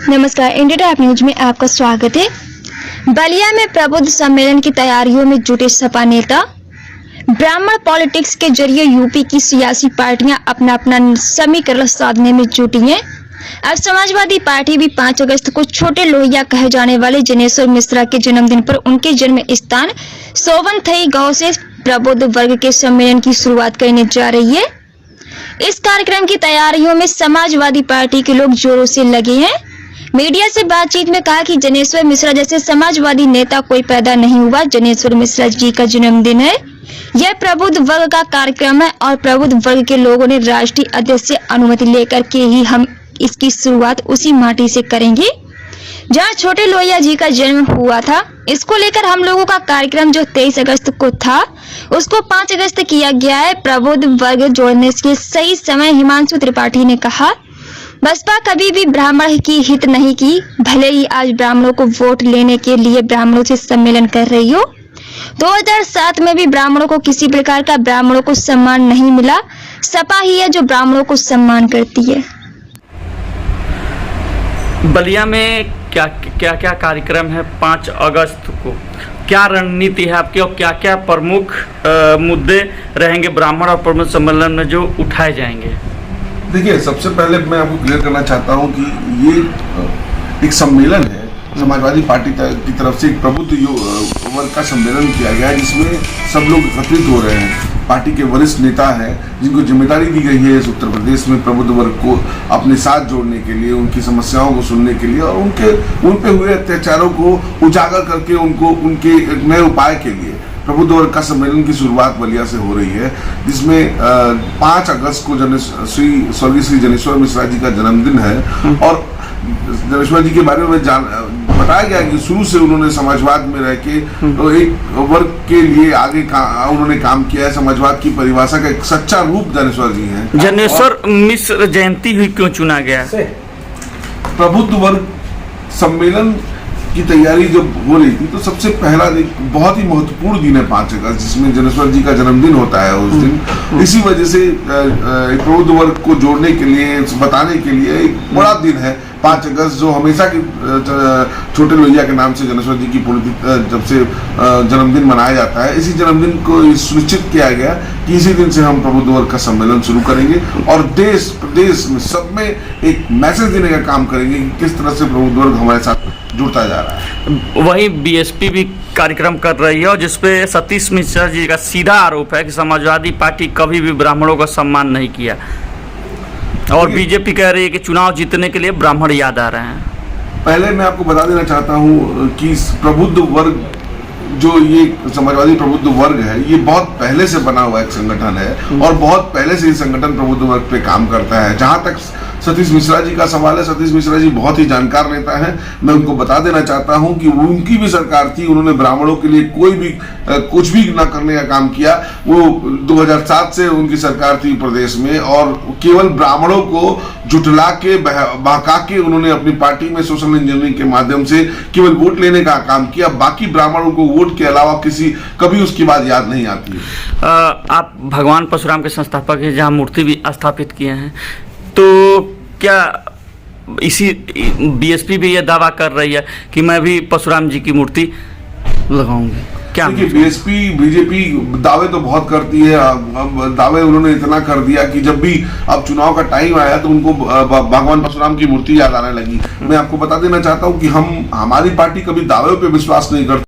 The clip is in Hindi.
नमस्कार, इंडिया टॉप न्यूज में आपका स्वागत है। बलिया में प्रबुद्ध सम्मेलन की तैयारियों में जुटे सपा नेता। ब्राह्मण पॉलिटिक्स के जरिए यूपी की सियासी पार्टियां अपना अपना समीकरण साधने में जुटी हैं। अब समाजवादी पार्टी भी 5 अगस्त को छोटे लोहिया कहे जाने वाले जनेश्वर मिश्रा के जन्मदिन पर उनके जन्म स्थान सोवनथई गांव से प्रबुद्ध वर्ग के सम्मेलन की शुरुआत करने जा रही है। इस कार्यक्रम की तैयारियों में समाजवादी पार्टी के लोग जोरों से लगे हैं। मीडिया से बातचीत में कहा कि जनेश्वर मिश्रा जैसे समाजवादी नेता कोई पैदा नहीं हुआ। जनेश्वर मिश्रा जी का जन्मदिन है। यह प्रबुद्ध वर्ग का कार्यक्रम है और प्रबुद्ध वर्ग के लोगों ने राष्ट्रीय अध्यक्ष से अनुमति लेकर के ही हम इसकी शुरुआत उसी माटी से करेंगे जहां छोटे लोहिया जी का जन्म हुआ था। इसको लेकर हम लोगों का कार्यक्रम जो 23 अगस्त को था उसको 5 अगस्त किया गया है। प्रबुद्ध वर्ग जोड़ने के सही समय हिमांशु त्रिपाठी ने कहा, बसपा कभी भी ब्राह्मण की हित नहीं की। भले ही आज ब्राह्मणों को वोट लेने के लिए ब्राह्मणों से सम्मेलन कर रही हो। 2007 में भी ब्राह्मणों को किसी प्रकार का ब्राह्मणों को सम्मान नहीं मिला। सपा ही है जो ब्राह्मणों को सम्मान करती है। बलिया में क्या कार्यक्रम है 5 अगस्त को? क्या रणनीति है आपकी और क्या क्या प्रमुख मुद्दे रहेंगे ब्राह्मण और प्रमुख सम्मेलन में जो उठाए जाएंगे? देखिए, सबसे पहले मैं आपको क्लियर करना चाहता हूं कि ये एक सम्मेलन है। समाजवादी पार्टी की तरफ से एक प्रबुद्ध वर्ग का सम्मेलन किया गया है जिसमें सब लोग एकत्रित हो रहे हैं। पार्टी के वरिष्ठ नेता हैं जिनको जिम्मेदारी दी गई है इस उत्तर प्रदेश में प्रबुद्ध वर्ग को अपने साथ जोड़ने के लिए, उनकी समस्याओं को सुनने के लिए और उन पे हुए अत्याचारों को उजागर करके उनके नए उपाय के लिए प्रबुद्ध वर्ग का सम्मेलन की शुरुआत बलिया से हो रही है, जिसमें 5 अगस्त को स्वर्गीय श्री जनेश्वर मिश्रा जी का जन्मदिन है। और जनेश्वर जी के बारे में बताया गया कि शुरू से उन्होंने समाजवाद में रह के तो एक वर्ग के लिए आगे उन्होंने काम किया है। समाजवाद की परिभाषा का एक सच्चा रूप जनेश्वर जी हैं। जनेश्वर मिश्र जयंती हुई क्यों चुना गया? प्रबुद्ध वर्ग सम्मेलन की तैयारी जब हो रही थी तो सबसे पहला एक बहुत ही महत्वपूर्ण दिन है 5 अगस्त, जिसमें जनेश्वर जी का जन्मदिन होता है उस दिन। इसी वजह से प्रबुद्ध वर्ग को जोड़ने के लिए, बताने के लिए एक बड़ा दिन है 5 अगस्त, जो हमेशा के छोटे लोहिया के नाम से जनेश्वर जी की जब से जन्मदिन मनाया जाता है। इसी जन्मदिन को सुनिश्चित किया गया कि इसी दिन से हम प्रबुद्ध वर्ग का सम्मेलन शुरू करेंगे और देश प्रदेश में सब में एक मैसेज देने का काम करेंगे कि किस तरह से प्रबुद्ध वर्ग हमारे साथ जुड़ता जा रहा है। वहीं बीएसपी भी कार्यक्रम कर रही है और जिसपे सतीश मिश्रा जी का सीधा आरोप है कि समाजवादी पार्टी कभी भी ब्राह्मणों का सम्मान नहीं किया और बीजेपी कह रही है कि चुनाव जीतने के लिए ब्राह्मण याद आ रहे हैं। पहले मैं आपको बता देना चाहता हूं कि प्रबुद्ध वर्ग जो ये समाजवादी प्रबुद्ध वर्ग है, ये बहुत पहले से बना हुआ एक संगठन है और बहुत पहले से ये संगठन प्रबुद्ध वर्ग पे काम करता है। जहां तक सतीश मिश्रा जी का सवाल है, सतीश मिश्रा जी बहुत ही जानकार नेता हैं। मैं उनको बता देना चाहता हूं कि उनकी भी सरकार थी, उन्होंने ब्राह्मणों के लिए कुछ भी ना करने का काम किया। वो 2007 से उनकी सरकार थी प्रदेश में और केवल ब्राह्मणों को जुटला के बहका के उन्होंने अपनी पार्टी में सोशल इंजीनियरिंग के माध्यम से केवल वोट लेने का काम किया। बाकी ब्राह्मणों को वोट के अलावा कभी उसकी बात याद नहीं आती। आप भगवान परशुराम के संस्थापक हैं, जहाँ मूर्ति भी स्थापित किए हैं, तो क्या इसी बीएसपी भी ये दावा कर रही है कि मैं भी परशुराम जी की मूर्ति लगाऊंगी? क्या देखिए, बीएसपी बीजेपी दावे तो बहुत करती है। अब दावे उन्होंने इतना कर दिया कि जब भी अब चुनाव का टाइम आया तो उनको भगवान परशुराम की मूर्ति याद आने लगी। मैं आपको बता देना चाहता हूं कि हमारी पार्टी कभी दावे पे विश्वास नहीं करती।